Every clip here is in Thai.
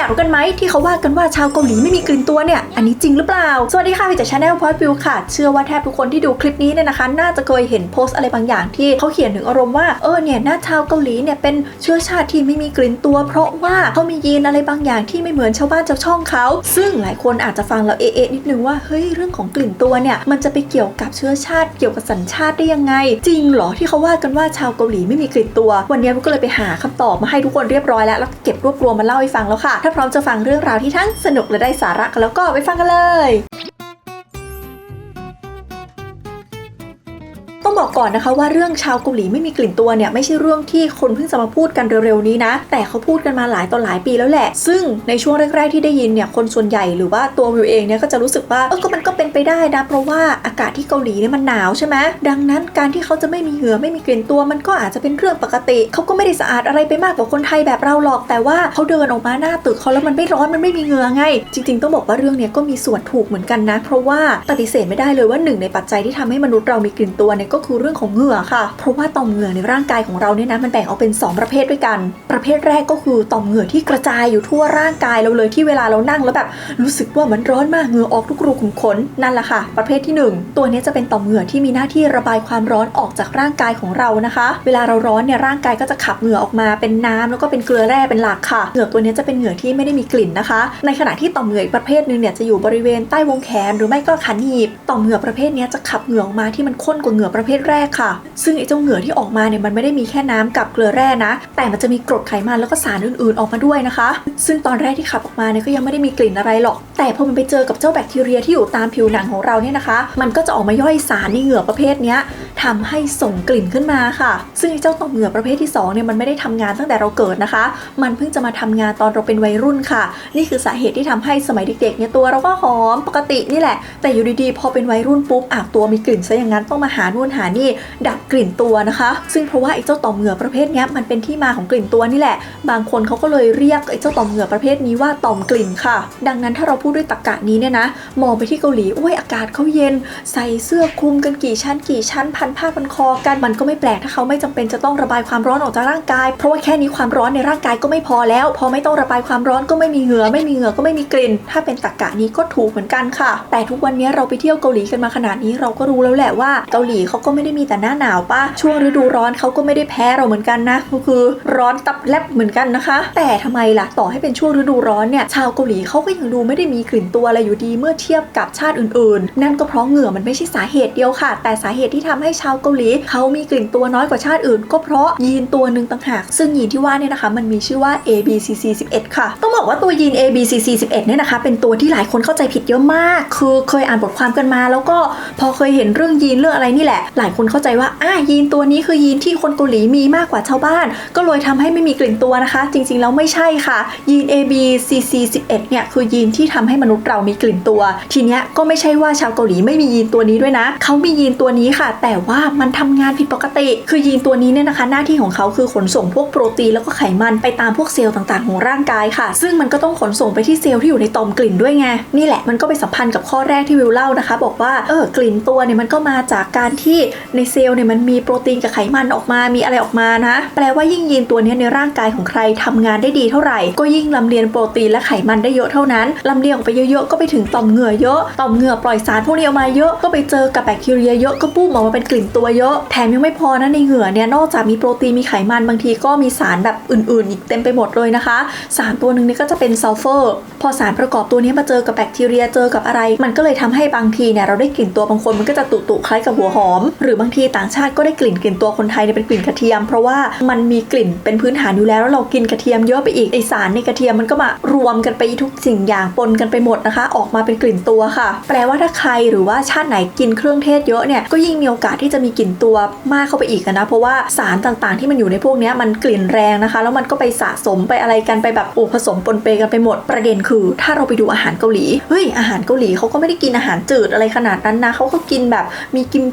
อยากรู้กันไหมที่เขาว่ากันว่าชาวเกาหลีไม่มีกลิ่นตัวเนี่ยอันนี้จริงหรือเปล่าสวัสดีค่ะพี่จาก Channel Point View ค่ะเชื่อว่าแทบทุกคนที่ดูคลิปนี้เนี่ยนะคะน่าจะเคยเห็นโพสต์อะไรบางอย่างที่เขาเขียนถึงอารมณ์ว่าเนี่ยหน้าชาวเกาหลีเนี่ยเป็นเชื้อชาติที่ไม่มีกลิ่นตัวเพราะว่าเขามียีนอะไรบางอย่างที่ไม่เหมือนชาวบ้านชาวช่องเขาซึ่งหลายคนอาจจะฟังแล้วนิดนึงว่าเฮ้ยเรื่องของกลิ่นตัวเนี่ยมันจะไปเกี่ยวกับเชื้อชาติเกี่ยวกับสัญชาติได้ยังไงจริงเหรอที่เขาว่ากันว่าชาวเกาหลีไม่มีกลิ่นตัววันนี้ก็เลยไปหาคำตอบมาให้ทุกคนเรียบร้อยแล้วเก็บรวบรวมมาเล่าให้ฟังแล้วค่ะถ้าพร้อมจะฟังเรื่องราวที่ทั้งสนุกและได้สาระกันแล้วก็ไปฟังกันเลยต้องบอกก่อนนะคะว่าเรื่องชาวเกาหลีไม่มีกลิ่นตัวเนี่ยไม่ใช่เรื่องที่คนเพิ่งจะมาพูดกันเร็วๆนี้นะแต่เขาพูดกันมาหลายต่อหลายปีแล้วแหละซึ่งในช่วงแรกๆที่ได้ยินเนี่ยคนส่วนใหญ่หรือว่าตัววิวเองเนี่ยก็จะรู้สึกว่าก็มันก็เป็นไปได้นะเพราะว่าอากาศที่เกาหลีเนี่ยมันหนาวใช่ไหมดังนั้นการที่เขาจะไม่มีเหงื่อไม่มีกลิ่นตัวมันก็อาจจะเป็นเรื่องปกติเขาก็ไม่ได้สะอาดอะไรไปมากกว่าคนไทยแบบเราหรอกแต่ว่าเขาเดินออกมาหน้าตึกเขาแล้วมันไม่ร้อนมันไม่มีเหงื่อไงจริงๆต้องบอกว่าเรื่องนี้ก็มีส่วนถูกเหมือนกันนะเพราะว่าปฏิเสธไม่ได้เลยว่าหนึ่งในปัจจัยที่ทำให้มนุษย์เรามีกลิ่นตัวเนี่ยก็คือเรื่องของเหงื่อค่ะเพราะว่าต่อมเหงื่อในร่างกายของเราเนี่ยนะมันแบ่งออกเป็น2ประเภทด้วยกันประเภทแรกก็คือต่อมเหงื่อที่กระจายอยู่ทั่วร่างกายเราเลยที่เวลาเรานั่งแล้วแบบรู้สึกว่ามันร้อนมากเหงื่อออกทุกรูขุมขนนั่นแหละค่ะประเภทที่1ตัวนี้จะเป็นต่อมเหงื่อที่มีหน้าที่ระบายความร้อนออกจากร่างกายของเรานะคะเวลาเราร้อนเนี่ยร่างกายก็จะขับเหงื่อออกมาเป็นน้ำแล้วก็เป็นเกลือแร่เป็นหลักค่ะเหงื่อตัวนี้จะเป็นเหงื่อที่ไม่ได้มีกลิ่นนะคะในขณะที่ต่อมเหงื่ออีกประเภทนึงเนี่ยจะอยู่บริเวณใต้วงแขนหรือไม่ก็ขาหนีบต่อมเหงื่อประเภทนี้จะขับเหงื่อออกมาที่มันข้นกว่าเหงื่อประเภทแรกค่ะซึ่งไอ้เจ้าเหงื่อที่ออกมาเนี่ยมันไม่ได้มีแค่น้ำกับเกลือแร่นะแต่มันจะมีกรดไขมันแล้วก็สารอื่นๆออกมาด้วยนะคะซึ่งตอนแรกที่ขับออกมาเนี่ยก็ยังไม่ได้มีกลิ่นอะไรหรอกแต่พอมันไปเจอกับเจ้าแบคทีเรียที่อยู่ตามผิวหนังของเราเนี่ยนะคะมันก็จะออกมาย่อยสารในเหงื่อประเภทนี้ทำให้ส่งกลิ่นขึ้นมาค่ะซึ่งไอ้เจ้าต่อมเหงื่อประเภทที่2เนี่ยมันไม่ได้ทำงานตั้งแต่เราเกิดนะคะมันเพิ่งจะมาทำงานตอนเราเป็นวัยรุ่นค่ะนี่คือสาเหตุที่ทำให้สมัยเด็กๆเนี่ยตัวเราก็หอมปกตินี่แหละแต่อยู่ดีๆพอเป็นวัยรุ่นปุ๊บตัวมีกลิ่นซะอย่างนั้นต้องมาหานู่นหานี่ดับกลิ่นตัวนะคะซึ่งเพราะว่าไอ้เจ้าต่อมเหงื่อประเภทนี้มันเป็นที่มาของกลิ่นตัวนี่แหละบางคนเขาก็เลยเรียกไอ้เจ้าต่อมเหงื่อประเภทนี้ว่าต่อมกลิ่นค่ะดังนั้นถ้าเราพูดด้วยตรรกะนี้เนี่ยนะมองไปที่เกาหลีอากาศเขาเย็นใส่เสื้อคลุมกันกี่ชั้นพันผ้าพันคอกันมันก็ไม่แปลกถ้าเขาไม่จำเป็นจะต้องระบายความร้อนออกจากร่างกายเพราะว่าแค่นี้ความร้อนในร่างกายก็ไม่พอแล้วพอไม่ต้องระบายความร้อนก็ไม่มีเหงื่อก็ไม่มีกลิ่นถ้าเป็นตรรกะนี้ก็ถูกเหมือนกันค่ะแต่ทุกวันนี้เราไปเที่ยวเกาหลีกันมาขนาดนี้เราก็รู้แล้วแหละว่าเกาหลีเขาก็ไม่ได้มีแต่หน้าหนาวป่ะช่วงฤดูร้อนเขาก็ไม่ได้แพ้เราเหมือนกันนะก็คือร้อนตับแลบเหมือนกันนะคะแต่ทำไมล่ะต่อให้เป็นช่วงฤดูร้อนเนี่ยชาวเกาหลีเขาก็ยังดูไม่ได้มีกลิ่นตัวอะไรอยู่ดีเมื่อเทียบกับชาติอื่นๆนั่นก็เพราะเหงื่อมันไม่ใช่สาเหตุเดียวค่ะแต่สาเหตุที่ทำให้ชาวเกาหลีเขามีกลิ่นตัวน้อยกว่าชาติอื่นก็เพราะยีนตัวหนึ่งต่างหากซึ่งยีนที่ว่าเนี่ยนะคะมันมีชื่อว่า ABCC11 ค่ะต้องบอกว่าตัวยีน ABCC11 เนี่ยนะคะเป็นตัวที่หลายคนเข้าใจผิดเยอะมากคือเคยอ่านบทความกันมาแล้วก็พอเคยเห็นเรื่องยีนเรื่องอะไรนี่แหละหลายคนเข้าใจว่ายีนตัวนี้คือยีนที่คนเกาหลีมีมากกว่าชาวบ้านก็เลยทำให้ไม่มีกลิ่นตัวนะคะจริงๆแล้วไม่ใช่ค่ะยีน ABCC11 เนี่ยคือยีนที่ทำให้มนุษย์เรามีกลิ่นตัวทีเนี้ยก็ไม่ใช่ว่าชาวเกาหลีไม่มียีนตัวนี้ด้วยนะเขามียีนตัวนี้ค่ะแต่ว่ามันทำงานผิดปกติคือยีนตัวนี้เนี่ยนะคะหน้าที่ของเขาคือขนส่งพวกโปรตีนแล้วก็ไขมันไปตามพวกเซลล์ต่างๆของร่างกายค่ะซึ่งมันก็ต้องขนส่งไปที่เซลล์ที่อยู่ในต่อมกลิ่นด้วยไงนี่แหละมันก็ไปสัมพันธ์กับข้อแรกที่วิวเล่านะคะบอกว่ากลิ่นตัวเนี่ยมันก็มาจากการที่ในเซลล์เนี่ยมันมีโปรตีนกับไขมันออกมามีอะไรออกมานะแปลว่ายิ่งยีนตัวนี้ในร่างกายของใครทำงานได้ดีเท่าไหร่ก็ยิ่งลำเลียงโปรตีนและไขมันได้เยอะเท่านั้นลำเลียงออกไปเยอะๆก็ไปถึงต่อมเหงื่อเยอะต่อมเหงื่อปล่อยสารพวกนี้ออกมาเยอะก็ไปเจอกับแบคทีเรียเยอะก็ปุ้มออกมาเป็นกลิ่นตัวเยอะแถมยังไม่พอนะในเหงื่อเนี่ยนอกจากมีโปรตีนมีไขมันบางทีก็มีสารแบบอื่นๆอีกเต็มไปหมดเลยนะคะสารตัวนึงนี่ก็จะเป็นซัลเฟอร์พอสารประกอบตัวนี้มาเจอกับแบคทีเรียเจอกับอะไรมันก็เลยทำให้บางทีเนี่ยเราได้กลิ่นตัวบางคนมันก็จะตุๆคล้ายกับหัวหอมหรือบางทีต่างชาติก็ได้กลิ่นตัวคนไทยเนี่ยเป็นกลิ่นกระเทียมเพราะว่ามันมีกลิ่นเป็นพื้นฐานอยู่แล้วเรากินกระเทียมเยอะไปอีกไอสารในกระเทียมมันก็มารวมกันไปทุกสิ่งอย่างปนกันไปหมดนะคะออกมาเป็นกลิ่นตัวค่ะแปลว่าถ้าใครหรือว่าชาติไหนกินเครื่องเทศเยอะเนี่ยก็ยิ่งมีโอกาสที่จะมีกลิ่นตัวมากเข้าไปอีกนะเพราะว่าสารต่างๆที่มันอยู่ในพวกนี้มันกลิ่นแรงนะคะแล้วมันก็ไปสะสมไปอะไรกันไปแบบผสมปนเปกันไปหมดประเด็นคือถ้าเราไปดูอาหารเกาหลีอาหารเกาหลีเขาก็ไม่ได้กินอาหารจืดอะไรขนาดนั้นนะเขาก็กินแบบมีกิม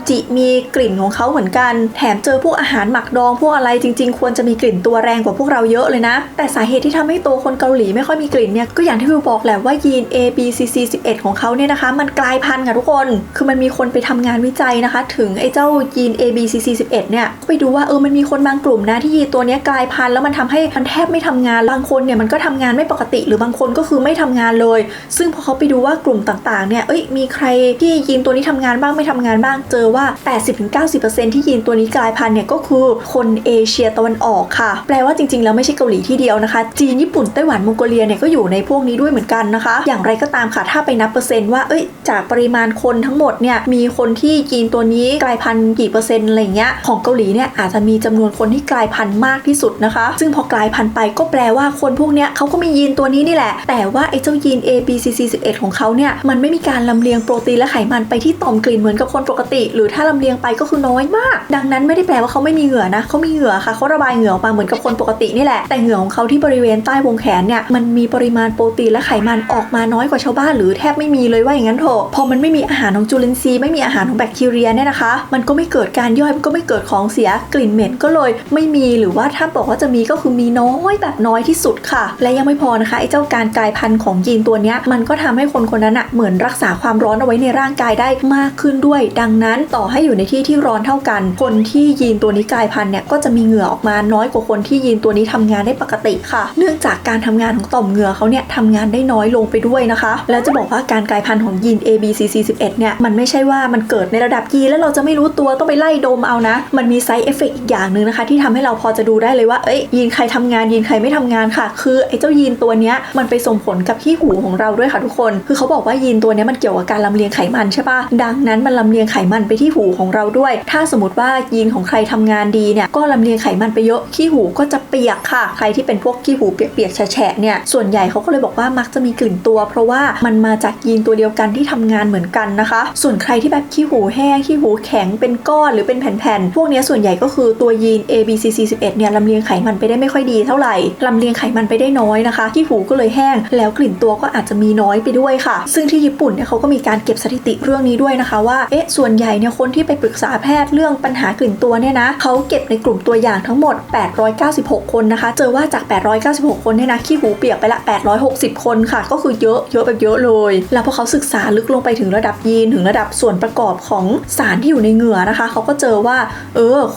จิมีกลิ่นของเขาเหมือนกันแถมเจอพวกอาหารหมักดองพวกอะไรจริงๆควรจะมีกลิ่นตัวแรงกว่าพวกเราเยอะเลยนะแต่สาเหตุที่ทำให้ตัวคนเกาหลีไม่ค่อยมีกลิ่นเนี่ยก็อย่างที่วิวบอกแหละว่ายีน ABCC11 ของเขาเนี่ยนะคะมันกลายพันธุ์ค่ะทุกคนคือมันมีคนไปทำงานวิจัยนะคะถึงไอ้เจ้ายีน ABCC11 เนี่ยไปดูว่ามันมีคนบางกลุ่มนะที่ยีนตัวนี้กลายพันธุ์แล้วมันทำให้มันแทบไม่ทำงานบางคนเนี่ยมันก็ทำงานไม่ปกติหรือบางคนก็คือไม่ทำงานเลยซึ่งพอเขาไปดูว่ากลุ่มต่างๆเนี่ยมีใครที่ยีนตัวนี้ทำงานบ้างไม่ทำงานบ้างเจอว่า 80-90% ที่ยีนตัวนี้กลายพันธุ์เนี่ยก็คือคนเอเชียตะวันออกค่ะแปลว่าจริงๆแล้วไม่ใช่เกาหลีที่เดียวนะคะจีนญี่ปุ่นไต้หวันมองโกเลียเนี่ยก็อยู่ในพวกนี้ด้วยเหมือนกันนะคะอย่างไรก็ตามค่ะถ้าไปนับเปอร์เซ็นต์ว่าจากปริมาณคนทั้งหมดเนี่ยมีคนที่ยีนตัวนี้กลายพันธุ์กี่เปอร์เซ็นต์อะไรเงี้ยของเกาหลีเนี่ยอาจจะมีจำนวนคนที่กลายพันธุ์มากที่สุดนะคะซึ่งพอกลายพันธุ์ไปก็แปลว่าคนพวกเนี้ยเขาก็มียีนตัวนี้นี่แหละแต่ว่าไอ้เจ้ายีน ABCC11 ของเขาเนี่ยมันไม่มีการลำเลียงโปรตีนและไขมันไปที่ต่อมกลิ่นเหมือนกับคนปกติหรือถ้าลำเลียงไปก็คือน้อยมากดังนั้นไม่ได้แปลว่าเขาไม่มีเหงื่อนะเขามีเหงื่อค่ะเขาระบายเหงื่อออกมาเหมือนกับคนปกตินี่แหละแต่เหงื่อของเขาที่บริเวณใต้วงแขนเนี่ยมันมีปริมาณโปรตีนและไขมันออกมาน้อยกว่าชาวบ้านหรือแทบไม่มีเลยว่าอย่างนั้นเถอะพอมันไม่มีอาหารของจุลินทรีย์ไม่มีอาหารของแบคทีเรียเนี่ยนะคะมันก็ไม่เกิดการย่อยมันก็ไม่เกิดของเสียกลิ่นเหม็นก็เลยไม่มีหรือว่าถ้าบอกว่าจะมีก็คือมีน้อยแบบน้อยที่สุดค่ะและยังไม่พอนะคะไอ้เจ้าการกลายพันธุ์ของยีนตัวเนี้ยมันก็ทำให้คนคนนั้นเหมือนรักษาความร้อนเอาไว้ในร่างกายได้มากขึ้นด้วยดังนั้นต่อให้อยู่ในที่ที่ร้อนเท่ากันคนที่ยีนตัวนี้กลายพันธุ์เนี่ยก็จะมีเหงื่อออกมาน้อยกว่าคนที่ยีนตัวนี้ทำงานได้ปกติค่ะเนื่องจากการทำงานของต่อมเหงื่อเขาเนี่ยทำงานได้น้อยลงไปด้วยนะคะแล้วจะบอกว่าการกลายพันธุ์ของยีน ABCC11 เนี่ยมันไม่ใช่ว่ามันเกิดในระดับยีนแล้วเราจะไม่รู้ตัวต้องไปไล่ดมเอานะมันมีไซด์เอฟเฟกต์อีกอย่างนึงนะคะที่ทำให้เราพอจะดูได้เลยว่ายีนใครทำงานยีนใครไม่ทำงานค่ะคือไอ้เจ้ายีนตัวเนี้ยมันไปส่งผลกับขี้หูของเราด้วยค่ะทุกคนคือเขาบอกว่ายีนตัวเนี้ยมันเกี่ยวกับการลำเลียงไขมันใช่ปะดังนั้นมันลำเลียงไขมันไปที่หูของเราด้วยถ้าสมมติว่ายีนของใครทำงานดีเนี่ยก็ลำเลียงไขมันไปเยอะขี้หูก็จะเปียกค่ะใครที่เป็นพวกขี้หูเปียกๆแฉะเนี่ยส่วนใหญ่เขาก็เลยบอกว่ามักจะมีกลิ่นตัวเพราะว่ามันมาจากยีนตัวเดียวกันที่ทำงานเหมือนกันนะคะส่วนใครที่แบบขี้หูแห้งขี้หูแข็งเป็นก้อนหรือเป็นแผ่นๆพวกนี้ส่วนใหญ่ก็คือตัวยีน ABCC11 เนี่ยลำเลียงไขมันไปได้ไม่ค่อยดีเท่าไหร่ลำเลียงไขมันไปได้น้อยนะคะขี้หูก็เลยแห้งแล้วกลิ่นตัวก็อาจจะมีน้อยไปด้วยค่ะซึ่งที่ญี่ปุ่นเนี่ยเขาก็มีการเก็บสถิติเรื่องนี้ด้วยนะคะว่าส่วนใหญ่เนี่ยคนที่ไปปรึกษาแพทย์เรื่องปัญหากลิ่นตัวเนี่ยนะเขาเก็บในกลุ่มตัวอย่างทั้งหมด896คนนะคะเจอว่าจาก896คนเนี่ยนะขี้หูเปียกไปละ860คนค่ะก็คือเยอะแบบเยอะเลยแล้วพอเขาศึกษาลึกลงไปถึงระดับยีนถึงระดับส่วนประกอบของสารที่อยู่ในเหงื่อนะคะเขาก็เจอว่า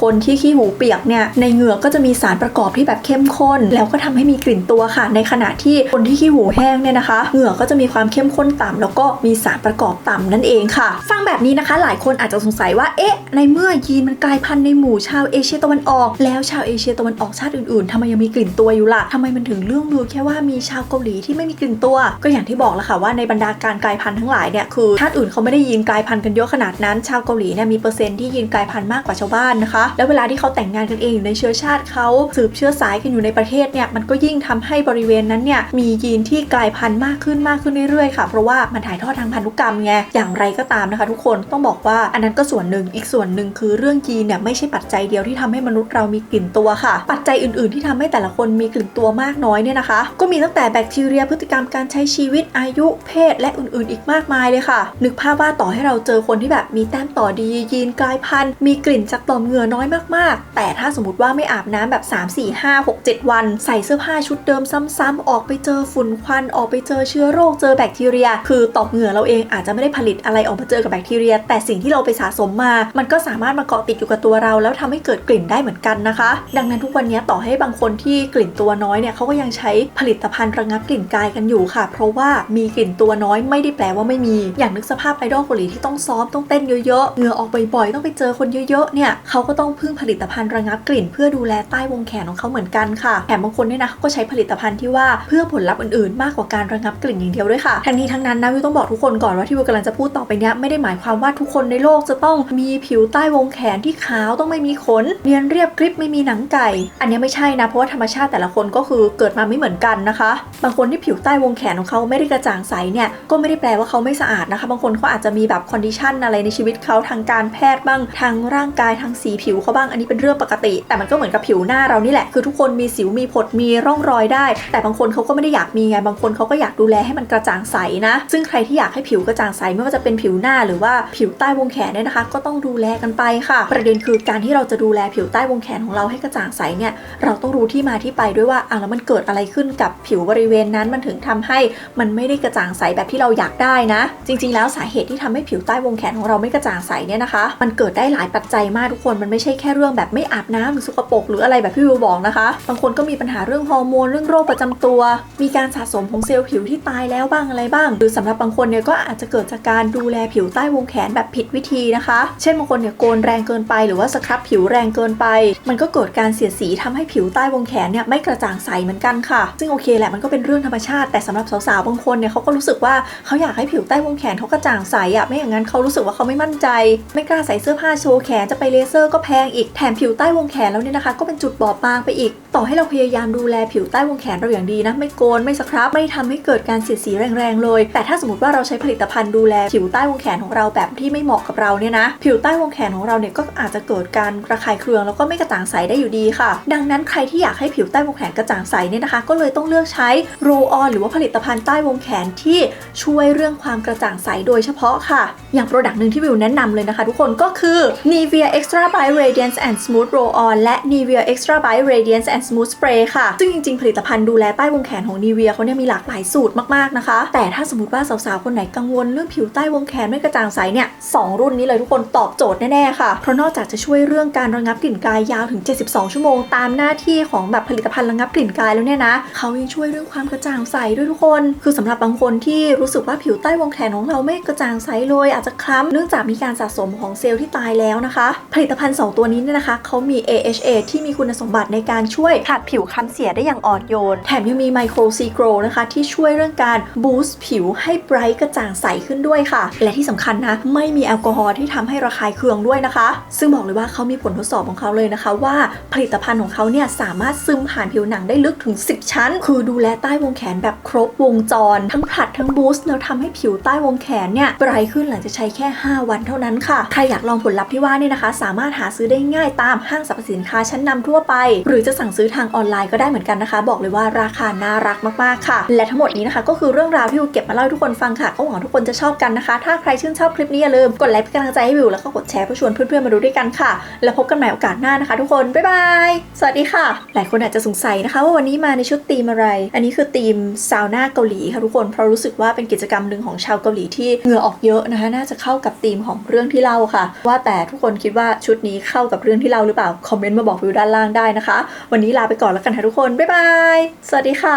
คนที่ขี้หูเปียกเนี่ยในเหงื่อก็จะมีสารประกอบที่แบบเข้มข้นแล้วก็ทำให้มีกลิ่นตัวค่ะในขณะที่คนที่ขี้หูแห้งเนี่ยนะคะเหงื่อก็จะมีความเข้มข้นต่ำแล้วก็มีสารประกอบต่ำนั่นเองค่ะฟังแบบนี้นะคะหลายคนอาจจะสงสัยว่าในเมื่อยีนมันกลายพันธุ์ในหมู่ชาวเอเชียตะวันออกแล้วชาวเอเชียตะวันออกชาติอื่นๆทำไมยังมีกลิ่นตัวอยู่ล่ะทำไมมันถึงเรื่องลือแค่ว่ามีชาวเกาหลีที่ไม่มีกลิ่นตัวก็อย่างที่บอกแล้วค่ะว่าในบรรดาการกลายพันธุ์ทั้งหลายเนี่ยคือชาติอื่นเขาไม่ได้ยีนกลายพันธุ์กันเยอะขนาดนั้นชาวเกาหลีเนี่ยมีเปอร์เซ็นต์ที่ยีนกลายพันธุ์มากกว่าชาวบ้านนะคะแล้วเวลาที่เขาแต่งงานกันเองอยู่ในเชื้อชาติเขาสืบเชื้อสายกันอยู่ในประเทศเนี่ยมันก็ยิ่งทำให้บริเวณนั้นเนี่ยมียีนที่กลายพันธุ์มากขึ้นเรื่อยๆค่ะเพราะว่ามันถ่ายทอดทางพันธุกรรมไงอย่างไรก็ตามนะคะทุกคนต้องบอกว่าอันนั้นก็ส่วนหนึ่งอีกส่วนหนึ่งคือเรื่องยีนเนี่ยไม่ใช่ปัจจัยเดียวที่ทำให้มนุษย์เรามีกลิ่นตัวค่ะปัจจัยอื่นๆที่ทำให้แต่ละคนมีกลิ่นตัวมากน้อยเนี่ยนะคะก็มีตั้งแต่แบคทีเรียพฤติกรรมการใช้ชีวิตอายุเพศและอื่นๆอีกมากมายเลยค่ะนึกภาพว่าต่อให้เราเจอคนที่แบบมีแต้มต่อดียีนกลายพันธุ์มีกลิ่นจากต่อมเหงื่อน้อยมากๆแต่ถ้าสมมติว่าไม่อาบน้ำแบบ3 4 5 6 7วันใส่เสื้อผ้าชุดเดิมซ้ำๆออกไปเจอฝุ่นควันออกไปเจอเชื้อโรคเจอแบคทีเรียคือต่อมเหงื่อเราเองอาจจะไม่ได้ผลิตอะไรออกมาเจอกับแบคทีเรียแต่สิ่งที่เราไปสะสมมามันก็สามารถมาเกาะติดอยู่กับตัวเราแล้วทำให้เกิดกลิ่นได้เหมือนกันนะคะดังนั้นทุกวันนี้ต่อให้บางคนที่กลิ่นตัวน้อยเนี่ยเขาก็ยังใช้ผลิตภัณฑ์ระงับกลิ่นกายกันอยู่ค่ะเพราะว่ามีกลิ่นตัวน้อยไม่ได้แปลว่าไม่มีอย่างนึกสภาพไอดอลเกาหลีที่ต้องซ้อมต้องเต้นเยอะๆเหงื่อออกบ่อยๆต้องไปเจอคนเยอะๆเนี่ยเขาก็ต้องพึ่งผลิตภัณฑ์ระงับกลิ่นเพื่อดูแลใต้วงแขนของเขาเหมือนกันค่ะแถมบางคนเนี่ยนะเขาก็ใช้ผลิตภัณฑ์ที่ว่าเพื่อผลลัพธ์อื่นๆมากกว่าการระงับกลิ่นอย่างเดียวด้วยค่ะทั้งนี้ทั้งนั้นนะวิวต้องบอกทุกคนก่อนว่าที่วิวกำลังจะพูดต่อไปเนี้ยไม่ได้หมายความว่าทุกคนในโลกจะต้องมีผิวใต้วงแขนที่ขาวต้องไม่มีขนเนียนเรียบกริบไม่มีหนังไก่อันนี้ไม่ใช่นะเพราะว่าธรรมชาติแต่ละคนก็คือเกิดมาไม่เหมือนกันนะคะบางคนที่ผิวใต้วงแขนของเขาไม่ได้กระจ่างใสเนี่ยก็ไม่ได้แปลว่าเขาไม่สะอาดนะคะบางคนเขาอาจจะมีแบบคอนดิชันอะไรในชีวิตเขาทางการแพทย์บ้างทางร่างกายทางสีผิวเขาบ้างอันนี้เป็นเรื่องปกติแต่มันก็เหมือนกับผิวหน้าเรานี่แหละคือทุกคนมีสิวมีผดมีร่องรอยได้แต่บางคนเขาก็ไม่ได้อยากมีไงบางคนเขาก็อยากดูแลให้มันกระจ่างใสนะซึ่งใครที่อยากให้ผิวกระจ่างใสไม่ว่าจะเป็นผิวหน้าหรือว่าผิวใต้วงแขน เนี่ยนะคะก็ต้องดูแลกันไปค่ะประเด็นคือการที่เราจะดูแลผิวใต้วงแขนของเราให้กระจ่างใสเนี่ยเราต้องรู้ที่มาที่ไปด้วยว่าแล้วมันเกิดอะไรขึ้นกับผิวบริเวณนั้นมันถึงทำให้มันไม่ได้กระจ่างใสแบบที่เราอยากได้นะจริงๆแล้วสาเหตุที่ทำให้ผิวใต้วงแขนของเราไม่กระจ่างใสเนี่ยนะคะมันเกิดได้หลายปัจจัยมากทุกคนมันไม่ใช่แค่เรื่องแบบไม่อาบน้ำหรือสกปรกหรืออะไรแบบที่วิวบอกนะคะบางคนก็มีปัญหาเรื่องฮอร์โมนเรื่องโรคประจำตัวมีการสะสมของเซลล์ผิวที่ตายแล้วบ้างอะไรบ้างหรือสำหรับบางคนเนี่ยก็อาจจะเกิดจากการดูแลผิวใต้วงแขนแบบผิดวิธีนะคะเช่นบางคนเนี่ยโกนแรงเกินไปหรือว่าสครับผิวแรงเกินไปมันก็เกิดการเสียดสีทำให้ผิวใต้วงแขนเนี่ยไม่กระจ่างใสเหมือนกันค่ะซึ่งโอเคแหละมันก็เป็นเรื่องธรรมชาติแต่สำหรับสาวๆบางคนเนี่ยเขาก็รู้สึกว่าเขาอยากให้ผิวใต้วงแขนเขากระจ่างใสไม่อย่างนั้นเขารู้สึกว่าเขาไม่มั่นใจไม่กล้าใส่เสื้อผ้าโชว์แขนจะไปเลเซอร์ก็แพงอีกแถมผิวใต้วงแขนแล้วเนี่ยนะคะก็เป็นจุดบอบบางไปอีกต่อให้เราพยายามดูแลผิวใต้วงแขนเราอย่างดีนะไม่โกนไม่สครับไม่ทำให้เกิดการเสียดสีแรงๆเลยแต่ถ้าสมมติว่าเราใช้ผลิตภัณฑ์ดูแลผิวใต้วงแขนของเราแบบที่ไม่เหมาะกับเราเนี่ยนะผิวใต้วงแขนของเราเนี่ยก็อาจจะเกิดการระคายเคืองแล้วก็ไม่กระจ่างใสได้อยู่ดีค่ะดังนั้นใครที่อยากให้ผิวใต้วงแขนกระจ่างใสเนี่ยนะคะก็เลยต้องเลือกใช้โรลออนหรือว่าผลิตภัณฑ์ใต้วงแขนที่ช่วยเรื่องความกระจ่างใสโดยเฉพาะค่ะอย่างโปรดักต์นึงที่วิวแนะนำเลยนะคะทุกคนก็คือ Nivea Extra Bright Radiance and Smooth Roll On และ Nivea Extra Bright Radiance and Smooth Spray ค่ะซึ่งจริงๆผลิตภัณฑ์ดูแลใต้วงแขนของ Nivea เขาเนี่ยมีหลากหลายสูตรมากๆนะคะแต่ถ้าสมมติว่าสาวๆคนไหนกังวลเรื่องผิวใต้วงแขนไม่กระจ่างใสเนี่ย2รุ่นนี้เลยทุกคนตอบโจทย์แน่ๆค่ะเพราะนอกจากจะช่วยเรื่องการระงับกลิ่นกายยาวถึง72ชั่วโมงตามหน้าที่ของแบบผลิตภัณฑ์ระงับกลิ่นกายแล้วเนี่ยนะเขายังช่วยเรื่องความกระจ่างใสด้วยทุกคนคือสำหรับบางคนที่รู้สึกว่าผิวใต้วงแขนของเราไม่กระจ่างใสเลยอาจจะคล้ำเนื่องจากมีการสะสมของเซลล์ที่ตายแล้วนะคะผลิตภัณฑ์2ตัวนี้เนี่ยนะคะเขามี AHA ที่มีคุณสมบัติในการช่วยผลัดผิวคล้ำเสียได้อย่างอ่อนโยนแถมยังมีไมโครซีโกรนะคะที่ช่วยเรื่องการบูสต์ผิวให้ไบรท์กระจ่างใสขึ้นด้วยค่ะและที่สำคัญนะไม่มีแอลกอฮอล์ที่ทำให้ระคายเคืองด้วยนะคะซึ่งบอกเลยว่าเขามีผลทดสอบของเขาเลยนะคะว่าผลิตภัณฑ์ของเขาเนี่ยสามารถซึมผ่านผิวหนังได้ลึกถึง10ชั้นคือดูแลใต้วงแขนแบบครบวงจรทั้งผลัดทั้งบูสต์แล้วทำให้ผิวใต้วงแขนเนี่ยไบรท์ขึ้นหลังจากใช้แค่5วันเท่านั้นค่ะใครอยากลองผลลัพธ์ที่ว่านี่นะคะสามารถหาซื้อได้ง่ายตามห้างสรรพสินค้าชั้นนำทั่วไปหรือจะสั่งซื้อทางออนไลน์ก็ได้เหมือนกันนะคะบอกเลยว่าราคาน่ารักมากๆค่ะและทั้งหมดนี้นะคะก็คือเรื่องราวที่วิวเก็บมาเล่าให้ทุกคนฟังค่ะก็หวังทุกคนจะชอบกันนะคะถ้าใครชื่นชอบคลิปนี้อย่าลืมกดไลค์เป็นกำลังใจให้วิวแล้วก็กดแชร์เพื่อชวนเพื่อนๆมาดูด้วยกันค่ะแล้วพบกันใหม่โอกาสหน้านะคะทุกคนบ๊ายบายสวัสดีค่ะหลายคนอาจจะสงสัยนะคะว่าวันนี้มาในชุดธีมอะไรอันนี้คือธีมซาวน่าเกาหลีค่ะทุกคนเพราะรู้สึกว่าเป็นกิจกรรมหนึ่งของชาวเกาหลีที่เหงื่อออกเยอะนะคะน่าจะเข้ากับธีมของเรื่องที่เล่าค่ะว่าแต่ทุกคนคิดว่าชุดนี้เข้ากับเรื่องที่เล่าหรือเปล่าคอมเมนต์มาบอกวิวด้านล่างได้นะคะวันนี้ลาไปก่อนแล้วกันค่ะทุกคนบ๊ายบายสวัสดีค่ะ